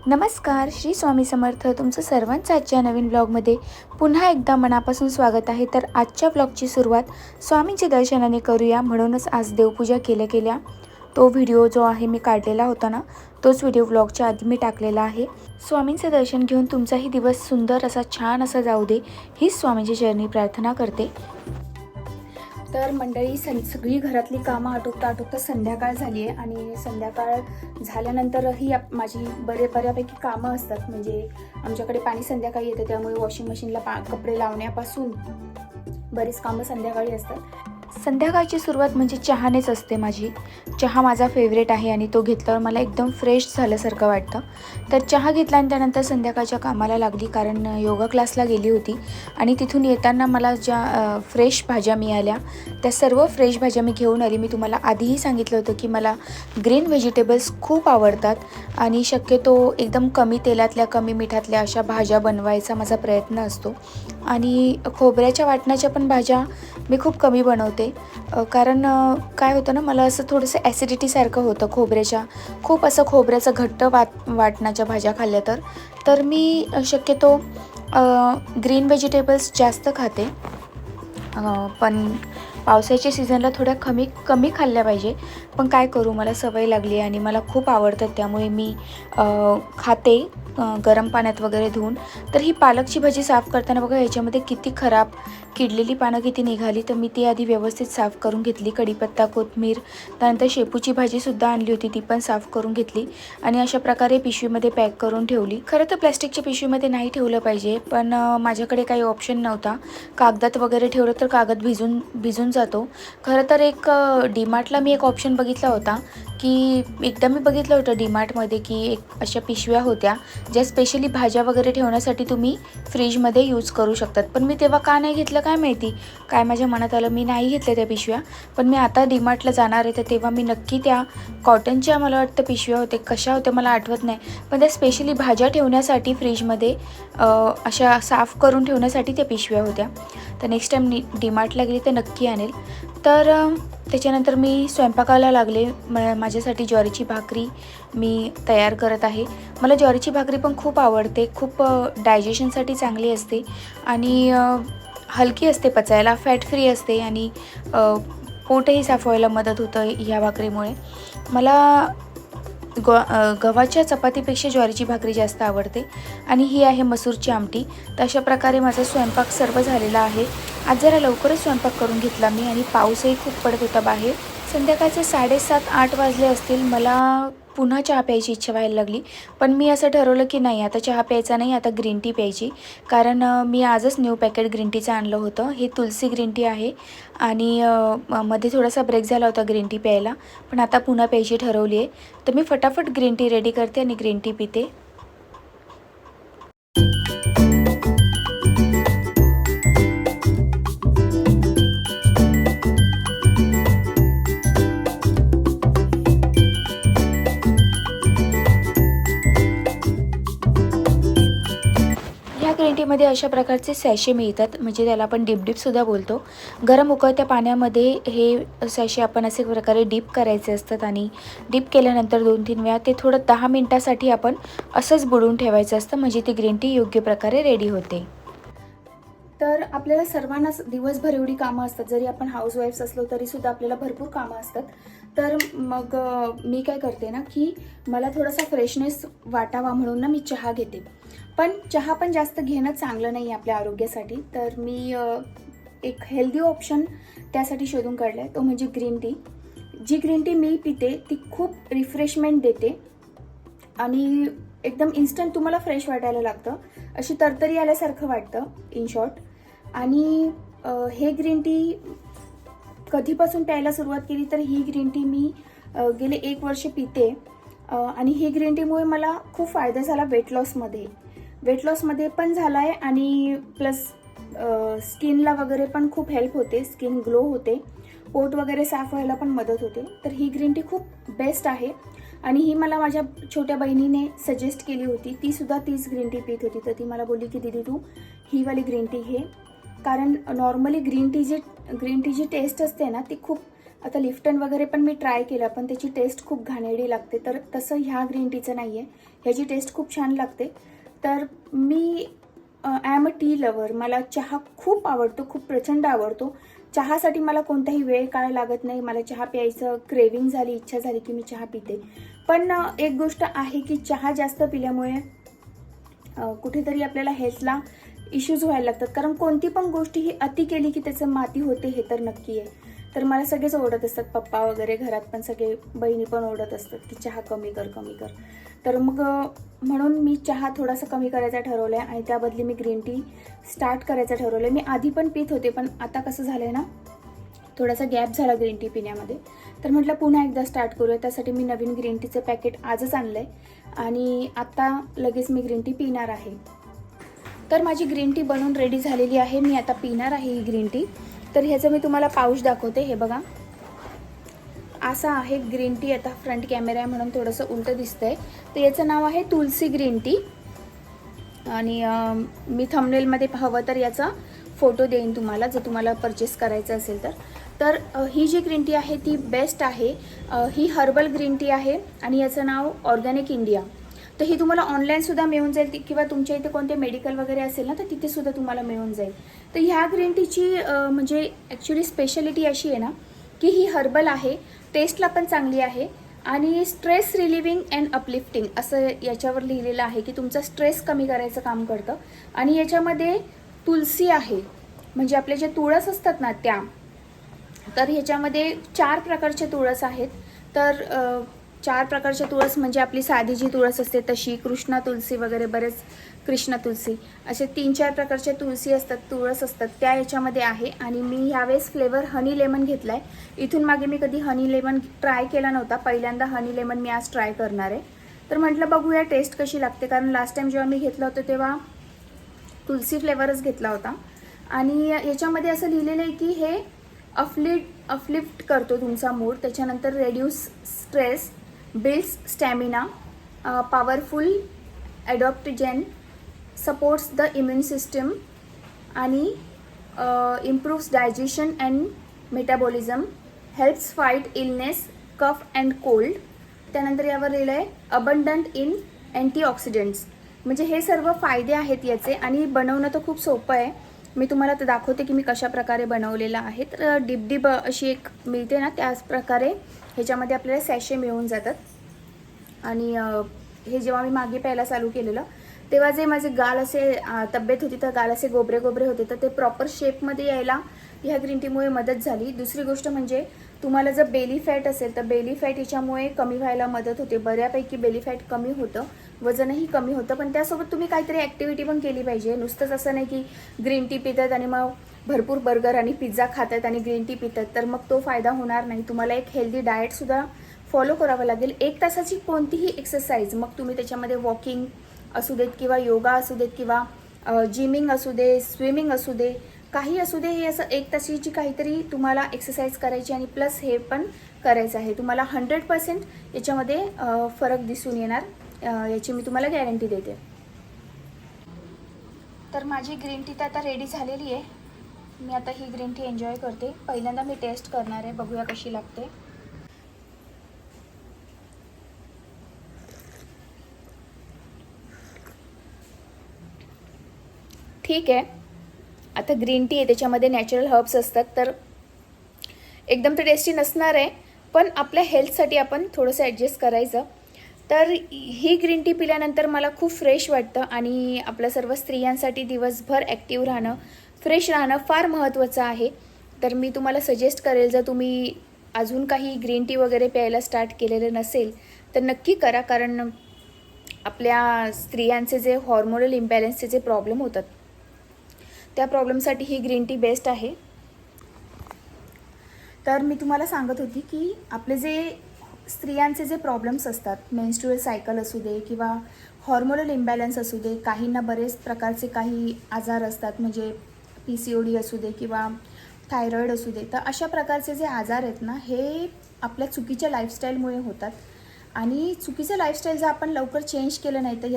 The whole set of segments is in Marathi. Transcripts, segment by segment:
नमस्कार, श्री स्वामी समर्थ. तुमचं सर्वांचं आजच्या नवीन ब्लॉगमध्ये पुन्हा एकदा मनापासून स्वागत आहे. तर आजच्या ब्लॉगची सुरुवात स्वामींच्या दर्शनाने करूया, म्हणूनच आज देवपूजा केल्या तो व्हिडिओ जो आहे मी काढलेला होता ना, तोच व्हिडिओ ब्लॉगच्या आधी मी टाकलेला आहे. स्वामींचं दर्शन घेऊन तुमचाही दिवस सुंदर असा छान असा जाऊ दे, हीच स्वामींच्या चरणी प्रार्थना करते. तर मंडळी सगळी घरातली कामं आटोपता संध्याकाळ झाली आहे आणि संध्याकाळ झाल्यानंतरही माझी बऱ्यापैकी कामं असतात. म्हणजे आमच्याकडे पाणी संध्याकाळी येतं, त्यामुळे वॉशिंग मशीनला कपडे लावण्यापासून बरीच कामं संध्याकाळी असतात. संध्याकाळची सुरुवात म्हणजे चहानेच असते माझी. चहा माझा फेवरेट आहे आणि तो घेतल्यावर मला एकदम फ्रेश झाल्यासारखं वाटतं. तर चहा घेतला आणि त्यानंतर संध्याकाळच्या कामाला लागली, कारण योगा क्लासला गेली होती आणि तिथून येताना मला ज्या फ्रेश भाज्या मिळाल्या त्या सर्व फ्रेश भाज्या मी घेऊन आली. मी तुम्हाला आधीही सांगितलं होतं की मला ग्रीन व्हेजिटेबल्स खूप आवडतात आणि शक्यतो एकदम कमी तेलातल्या कमी मिठातल्या अशा भाज्या बनवायचा माझा प्रयत्न असतो. आणि खोबऱ्याच्या वाटणाच्या पण भाज्या मी खूप कमी बनवते, कारण काय होतं ना, मला असं थोडंसं ॲसिडिटीसारखं होतं खूप असं खोबऱ्याचं घट्ट वाटणाच्या भाज्या खाल्ल्या तर मी शक्यतो ग्रीन व्हेजिटेबल्स जास्त खाते. पण पावसाच्या सीझनला थोड्या कमी खाल्ल्या पाहिजे, पण काय करू, मला सवय लागली आणि मला खूप आवडतात, त्यामुळे मी खाते गरम पाण्यात वगैरे धुवून. तर ही पालकची भाजी साफ करताना बघा याच्यामध्ये किती खराब किडलेली पानं किती निघाली, तर मी ती आधी व्यवस्थित साफ करून घेतली. कढीपत्ता, कोथिंबीर, त्यानंतर शेपूची भाजीसुद्धा आणली होती, ती पण साफ करून घेतली आणि अशा प्रकारे पिशवीमध्ये पॅक करून ठेवली. खरं तर प्लॅस्टिकच्या पिशवीमध्ये नाही ठेवलं पाहिजे, पण माझ्याकडे काही ऑप्शन नव्हता. कागदात वगैरे ठेवलं तर कागद भिजून जातो. खरं तर डीमार्टला मी एक ऑप्शन बघितला होता, की एकदा मी बघितलं होतं डीमार्टमध्ये की एक अशा पिशव्या होत्या ज्या स्पेशली भाज्या वगैरे ठेवण्यासाठी तुम्ही फ्रीजमध्ये यूज करू शकतात. पण मी तेव्हा का नाही घेतलं काय माहिती, काय माझ्या मनात आलं, मी नाही घेतल्या त्या पिशव्या. पण मी आता डीमार्टला जाणार आहे, तर तेव्हा मी नक्की त्या कॉटनच्या मला वाटतं पिशव्या होते, कशा होत्या मला आठवत नाही, पण त्या स्पेशली भाज्या ठेवण्यासाठी फ्रीजमध्ये अशा साफ करून ठेवण्यासाठी त्या पिशव्या होत्या. तर नेक्स्ट टाईम डीमार्टला गेली तर नक्की आणेल. तर त्याच्यानंतर मी स्वयंपाकाला लागले. माझ्यासाठी ज्वारीची भाकरी मी तयार करत आहे. मला ज्वारीची भाकरी पण खूप आवडते, खूप डायजेशनसाठी चांगली असते आणि हलकी असते पचायला, फॅट फ्री असते आणि पोटही साफ व्हायला मदत होतं ह्या भाकरीमुळे. मला गव्हाच्या चपातीपेक्षा ज्वारीची भाकरी जास्त आवडते आणि ही आहे मसूरची आमटी. तर अशा प्रकारे माझा स्वयंपाक सर्व झालेला आहे. आज जरा लवकरच स्वयंपाक करून घेतला मी आणि पाऊसही खूप पडत होता बाहेर. संध्याकाळचे 7:30-8 वाजले असतील. मला पुन्हा चहा प्यायची इच्छा व्हायला लागली, पण मी असं ठरवलं की नाही, आता चहा प्यायचा नाही, आता ग्रीन टी प्यायची. कारण मी आजच न्यू पॅकेट ग्रीन टीचं आणलं होतं. हे तुलसी ग्रीन टी आहे आणि मध्ये थोडासा ब्रेक झाला होता ग्रीन टी प्यायला, पण आता पुन्हा प्यायची ठरवली आहे. तर मी फटाफट ग्रीन टी रेडी करते आणि ग्रीन टी पिते. ग्रीन टीमध्ये अशा प्रकारचे सॅशे मिळतात, म्हणजे त्याला आपण डिपसुद्धा बोलतो. गरम उकळत्या पाण्यामध्ये हे सॅशे आपण असे प्रकारे डीप करायचे असतात आणि डीप केल्यानंतर 2-3 वेळा ते थोडं 10 मिनटासाठी आपण असंच बुडवून ठेवायचं असतं, म्हणजे ती ग्रीन टी योग्य प्रकारे रेडी होते. तर आपल्याला सर्वांनाच दिवसभर एवढी कामं असतात, जरी आपण हाऊसवाईफ्स असलो तरीसुद्धा आपल्याला भरपूर कामं असतात. तर मग मी काय करते ना, की मला थोडासा फ्रेशनेस वाटावा म्हणून ना मी चहा घेते. पण चहा पण जास्त घेणं चांगलं नाही आहे आपल्या आरोग्यासाठी. तर मी एक हेल्दी ऑप्शन त्यासाठी शोधून काढला आहे, तो म्हणजे ग्रीन टी. जी ग्रीन टी मी पिते ती खूप रिफ्रेशमेंट देते आणि एकदम इन्स्टंट तुम्हाला फ्रेश वाटायला लागतं, अशी तरतरी आल्यासारखं वाटतं इन शॉर्ट. आणि हे ग्रीन टी कधीपासून प्यायला सुरुवात केली तर ही ग्रीन टी मी गेले 1 वर्ष पिते आणि ही ग्रीन टीमुळे मला खूप फायदा झाला वेट लॉसमध्ये पण झाला आहे आणि प्लस स्किनला वगैरे पण खूप हेल्प होते, स्किन ग्लो होते, पोट वगैरे साफ व्हायला पण मदत होते. तर ही ग्रीन टी खूप बेस्ट आहे आणि ही मला माझ्या छोट्या बहिणीने सजेस्ट केली होती. तीसुद्धा तीच ग्रीन टी पित होती, तर ती मला बोलली की दीदी तू ही वाली ग्रीन टी घे, कारण नॉर्मली ग्रीन टी जी टेस्ट असते ना ती खूप, आता लिफ्टन वगैरे पण मी ट्राय केलं पण त्याची टेस्ट खूप घाणेरडी लागते. तर तसं ह्या ग्रीन टीचं नाही आहे. ह्याची टेस्ट खूप छान लागते. तर मी I am a tea lover. मला चहा खूप आवडतो, खूप प्रचंड आवडतो. चहासाठी मला कोणताही वेळ काळ लागत नाही. मला चहा प्यायचं क्रेविंग झाली, इच्छा झाली की मी चहा पिते. पण एक गोष्ट आहे की चहा जास्त पिल्यामुळे कुठेतरी आपल्याला हेल्थला इश्यूज व्हायला लागतात. कारण कोणती पण गोष्ट ही अति केली की त्याचं माती होते, हे तर नक्की आहे. तर मला सगळेच ओरडत असतात, पप्पा वगैरे, घरात पण सगळे, बहिणी पण ओरडत असतात की चहा कमी कर कमी कर. तर मग म्हणून मी चहा थोडासा कमी करायचा ठरवलं आहे आणि त्याबदली मी ग्रीन टी स्टार्ट करायचं ठरवलं आहे. मी आधी पण पित होते, पण आता कसं झालं आहे ना, थोडासा गॅप झाला ग्रीन टी पिण्यामध्ये. तर म्हटलं पुन्हा एकदा स्टार्ट करूया. त्यासाठी मी नवीन ग्रीन टीचं पॅकेट आजच आणलं आहे आणि आत्ता लगेच मी ग्रीन टी पिणार आहे. तर माझी ग्रीन टी बनवून रेडी झालेली आहे. मी आता पिणार आहे ही ग्रीन टी. तर ह्याचं मी तुम्हाला पाऊच दाखवते. हे बघा, असा आहे ग्रीन टी. आता फ्रंट कॅमेरा आहे म्हणून थोडंसं उलटं दिसतंय. तर याचं नाव आहे तुलसी ग्रीन टी आणि मी थंबनेलमध्ये हवं तर याचा फोटो देईन तुम्हाला, जर तुम्हाला परचेस करायचं असेल तर. तर ही जी ग्रीन टी आहे ती बेस्ट आहे. ही हर्बल ग्रीन टी आहे आणि याचं नाव ऑर्गॅनिक इंडिया. तर ही तुम्हाला ऑनलाईनसुद्धा मिळून जाईल किंवा तुमच्या इथे कोणते मेडिकल वगैरे असेल ना, तर तिथेसुद्धा तुम्हाला मिळून जाईल. तर ह्या ग्रीन टीची म्हणजे ॲक्च्युली स्पेशालिटी अशी आहे ना की ही हर्बल आहे, टेस्टला पण चांगली आहे आणि स्ट्रेस रिलिव्हिंग अँड अपलिफ्टिंग असं याच्यावर लिहिलेलं आहे की तुमचा स्ट्रेस कमी करायचं काम करतं. आणि याच्यामध्ये तुलसी आहे, म्हणजे आपले जे तुळस असतात ना त्या. तर ह्याच्यामध्ये 4 प्रकारचे तुळस आहेत. तर 4 प्रकारचे तुळस म्हणजे आपली साधी जी तुळस असते तशी, कृष्णा तुलसी वगैरे, बरेच कृष्णा तुलसी, असे 3-4 प्रकारचे तुळसी असतात, तुळस असतात, त्या याच्यामध्ये आहे. आणि मी ह्यावेळेस फ्लेवर हनी लेमन घेतला आहे. इथून मागे मी कधी हनी लेमन ट्राय केला नव्हता, पहिल्यांदा हनी लेमन मी आज ट्राय करणार आहे. तर म्हटलं बघूया टेस्ट कशी लागते, कारण लास्ट टाइम जेव्हा मी घेतलं होतं तेव्हा तुलसी फ्लेवरच घेतला होता. आणि याच्यामध्ये असं लिहिलेलं आहे की हे अपलिफ्ट करतो तुमचा मूड, त्याच्यानंतर reduce stress, builds stamina, powerful adaptogen, supports the immune system आणि improves digestion and metabolism, helps fight illness, cough and cold. त्यानंतर यावर लिहिलं आहे अबंडंट इन अँटीऑक्सिडंट्स. म्हणजे हे सर्व फायदे आहेत याचे आणि बनवणं तर खूप सोपं आहे. मी तुम्हाला तर दाखवते की मी कशा प्रकारे बनवलेलं आहे. तर डिब अशी एक मिळते ना, त्याच प्रकारे ह्याच्यामध्ये आपल्याला सॅशे मिळून जातात. आणि हे जेव्हा मी मागे प्यायला चालू केलेलं तेव्हा जे माझे गाल असे तब्येत होती, तर गाल असे गोबरे गोबरे होते, तर ते प्रॉपर शेपमध्ये यायला ह्या ग्रीन टीमुळे मदत झाली. दुसरी गोष्ट म्हणजे तुम्हाला जर बेली फॅट असेल तर बेली फॅट याच्यामुळे कमी व्हायला मदत होते. बऱ्यापैकी बेली फॅट कमी होतं, वजनही कमी होतं. पण त्यासोबत तुम्ही काहीतरी ॲक्टिव्हिटी पण केली पाहिजे. नुसतंच असं नाही की ग्रीन टी पितात आणि मग भरपूर बर्गर आणि पिझ्झा खातात आणि ग्रीन टी पितात, तर मग तो फायदा होणार नाही. तुम्हाला एक हेल्दी डाएटसुद्धा फॉलो करावं लागेल. 1 तासाची कोणतीही एक्सरसाइज, मग तुम्ही त्याच्यामध्ये वॉकिंग असू देत किंवा योगा असू देत किंवा जिमिंग असू दे, स्विमिंग असू दे, काही असू दे, हे असं 1 तासाची काहीतरी तुम्हाला एक्सरसाइज करायची आणि प्लस हे पण करायचं आहे. तुम्हाला 100% याच्यामध्ये फरक दिसून येणार, याची मी तुम्हाला गॅरंटी देते. तर माझी ग्रीन टी तर आता रेडी झालेली आहे. मी आता ही ग्रीन टी एन्जॉय करते. पहिल्यांदा मी टेस्ट करणार आहे, बघूया कशी लागते. ठीक आहे. आता ग्रीन टी आहे, त्याच्यामध्ये नॅचरल हर्ब्स असतात, तर एकदम तर टेस्टी नसणार आहे, पण आपल्या हेल्थसाठी आपण थोडंसं ॲडजस्ट करायचं. तर ही ग्रीन टी पिल्यानंतर मला खूप फ्रेश वाटतं आणि आपल्या सर्व स्त्रियांसाठी दिवसभर ॲक्टिव्ह राहणं, फ्रेश राहणं फार महत्त्वाचं आहे. तर मी तुम्हाला सजेस्ट करेल, जर तुम्ही अजून काही ग्रीन टी वगैरे प्यायला स्टार्ट केलेलं नसेल तर नक्की करा, कारण आपल्या स्त्रियांचे जे हॉर्मोनल इम्बॅलन्सचे जे प्रॉब्लेम होतात त्या प्रॉब्लेमसाठी ही ग्रीन टी बेस्ट आहे. तर मी तुम्हाला सांगत होती की आपले जे स्त्रियांचे जे प्रॉब्लेम्स असतात, मेन्स्ट्रुअल सायकल असू दे किंवा हॉर्मोनल इम्बॅलन्स असू दे, काहींना बरेच प्रकारचे काही आजार असतात, म्हणजे PCOD असू दे किंवा थायरॉईड असू दे. तर अशा प्रकारचे जे आजार आहेत ना, हे आपल्या चुकीच्या लाईफस्टाईलमुळे होतात. आणि चुकीचं लाईफस्टाईल जर आपण लवकर चेंज केलं नाही तर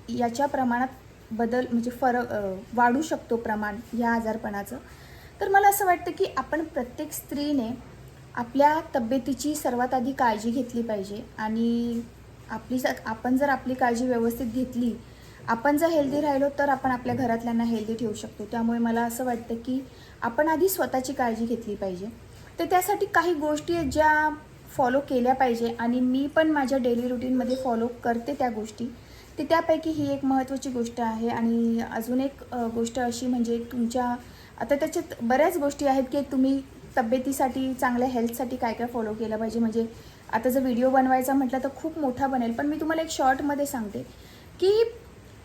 याच्या प्रमाणात बदल म्हणजे फरक वाढू शकतो प्रमाण ह्या आजारपणाचं. तर मला असं वाटतं की आपण प्रत्येक स्त्रीने आपल्या तब्येतीची सर्वात आधी काळजी घेतली पाहिजे आणि आपण जर आपली काळजी व्यवस्थित घेतली, आपण जर हेल्दी राहिलो तर आपण आपल्या घरातल्यांना हेल्दी ठेवू शकतो. त्यामुळे मला असं वाटतं की आपण आधी स्वतःची काळजी घेतली पाहिजे. तर त्यासाठी काही गोष्टी आहेत ज्या फॉलो केल्या पाहिजे आणि मी पण माझ्या डेली रुटीनमध्ये फॉलो करते त्या गोष्टी. ते त्यापैकी ही एक महत्त्वाची गोष्ट आहे. आणि अजून एक गोष्ट अशी म्हणजे आता त्याच्यात बऱ्याच गोष्टी आहेत की तुम्ही तब्येतीसाठी, चांगल्या हेल्थसाठी काय काय फॉलो केलं पाहिजे. म्हणजे आता जर व्हिडिओ बनवायचा म्हटलं तर खूप मोठा बनेल, पण मी तुम्हाला एक शॉर्टमध्ये सांगते की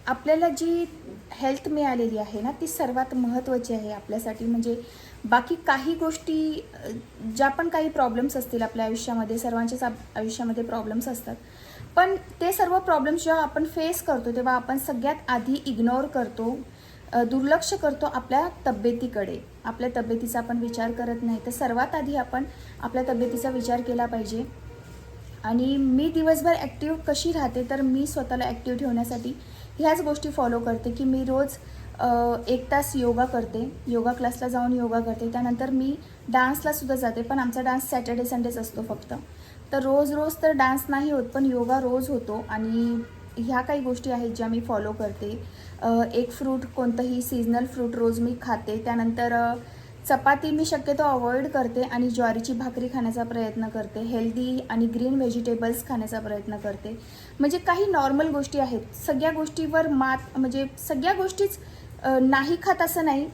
आपल्याला जी हेल्थ मिळालेली आहे ना, ती सर्वात महत्त्वाची आहे आपल्यासाठी. म्हणजे बाकी काही गोष्टी ज्या पण काही प्रॉब्लेम्स असतील आपल्या आयुष्यामध्ये, सर्वांच्याच आयुष्यामध्ये प्रॉब्लेम्स असतात, पण ते सर्व प्रॉब्लेम्स जेव्हा आपण फेस करतो तेव्हा आपण सगळ्यात आधी इग्नोर करतो, दुर्लक्ष करतो आपल्या तब्येतीकडे. आपल्या तब्येतीचा आपण विचार करत नाही. तर सर्वात आधी आपण आपल्या तब्येतीचा विचार केला पाहिजे. आणि मी दिवसभर ॲक्टिव्ह कशी राहते, तर मी स्वतःला ॲक्टिव्ह ठेवण्यासाठी ह्याच गोष्टी फॉलो करते की मी रोज 1 तास योगा करते, योगा क्लासला जाऊन योगा करते. त्यानंतर मी डान्सलासुद्धा जाते, पण आमचा डान्स सॅटर्डे संडेच असतो फक्त. तर रोज तर डान्स नाही होत, पण योगा रोज होतो. आणि ह्या काही गोष्टी आहेत ज्या मी फॉलो करते. एक फ्रूट, कोणतंही सीजनल फ्रूट रोज मी खाते. त्यानंतर चपाती मी शक्यतो अवॉइड करते आणि ज्वारीची भाकरी खाण्याचा प्रयत्न करते. हेल्दी आणि ग्रीन व्हेजिटेबल्स खाण्याचा प्रयत्न करते. म्हणजे काही नॉर्मल गोष्टी आहेत. सगळ्या गोष्टीवर म्हणजे सगळ्या गोष्टीच नाही खात असं नाही.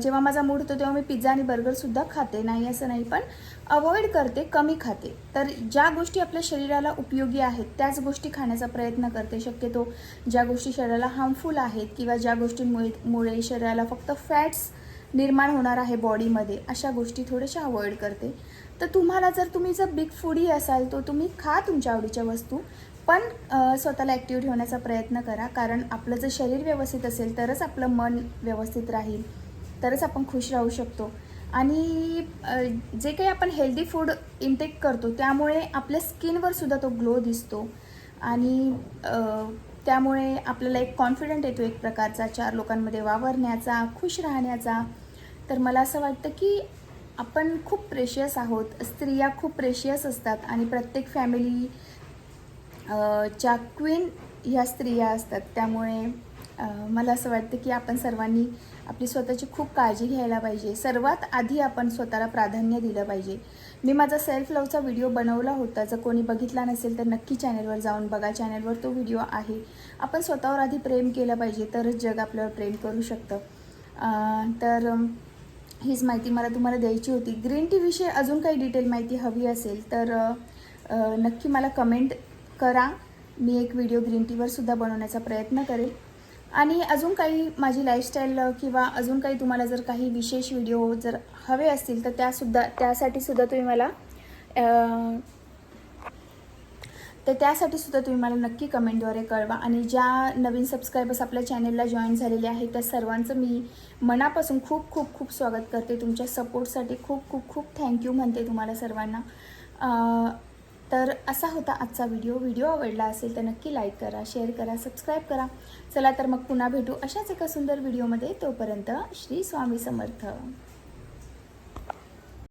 जेव्हा माझा मूड होतो तेव्हा मी पिझ्झा आणि बर्गरसुद्धा खाते, नाही असं नाही, पण अवॉइड करते, कमी खाते. तर ज्या गोष्टी आपल्या शरीराला उपयोगी आहेत त्याच गोष्टी खाण्याचा प्रयत्न करते. शक्यतो ज्या गोष्टी शरीराला हार्मफुल आहेत किंवा ज्या गोष्टींमुळे शरीराला फक्त फॅट्स निर्माण होणार आहे बॉडीमध्ये, अशा गोष्टी थोड्याशा अवॉइड करते. तर तुम्ही जर बिग फूडी असाल तर तुम्ही खा तुमच्या आवडीच्या वस्तू, पण स्वतःला ॲक्टिव्ह ठेवण्याचा प्रयत्न करा. कारण आपलं जर शरीर व्यवस्थित असेल तरच आपलं मन व्यवस्थित राहील, तरच आपण खुश राहू शकतो. आणि जे काही आपण हेल्दी फूड इंटेक करतो त्यामुळे आपल्या स्किनवर सुद्धा तो ग्लो दिसतो. आणि त्यामुळे आपल्याला एक कॉन्फिडंट येतो एक प्रकारचा, 4 लोकांमध्ये वावरण्याचा, खुश राहण्याचा. तर मला असं वाटतं की आपण खूप प्रेशियस आहोत. स्त्रिया खूप प्रेशियस असतात आणि प्रत्येक फॅमिली च्या क्वीन ह्या स्त्रिया असतात. त्यामुळे मला असं वाटतं की आपण सर्वांनी आपली स्वतःची खूप काळजी घ्यायला पाहिजे. सर्वात आधी आपण स्वतःला प्राधान्य दिलं पाहिजे. मी माझा सेल्फ लवचा व्हिडिओ बनवला होता, जर कोणी बघितला नसेल तर नक्की चॅनलवर जाऊन बघा. चॅनलवर तो व्हिडिओ आहे. आपण स्वतःवर आधी प्रेम केलं पाहिजे, तरच जग आपल्यावर प्रेम करू शकतं. तर हीच माहिती मला तुम्हाला द्यायची होती. ग्रीन टीविषयी अजून काही डिटेल माहिती हवी असेल तर नक्की मला कमेंट करा. मी एक व्हिडिओ ग्रीन टीवर सुद्धा बनवण्याचा प्रयत्न करेल. आणि अजून काही माझी लाईफस्टाईल किंवा अजून काही तुम्हाला जर काही विशेष व्हिडिओ जर हवे असतील तर त्यासाठी सुद्धा तुम्ही मला नक्की कमेंटद्वारे कळवा. आणि ज्या नवीन सबस्क्रायबर्स आपल्या चॅनलला जॉईन झालेले आहेत त्या सर्वांचं मी मनापासून खूप खूप खूप स्वागत करते. तुमच्या सपोर्टसाठी खूप खूप खूप थँक्यू म्हणते तुम्हाला सर्वांना. तर असा होता आजचा व्हिडिओ आवडला असेल तर नक्की लाईक करा, शेअर करा, सबस्क्राईब करा. चला तर मग पुन्हा भेटू अशाच एका सुंदर व्हिडिओमध्ये. तोपर्यंत श्री स्वामी समर्थ.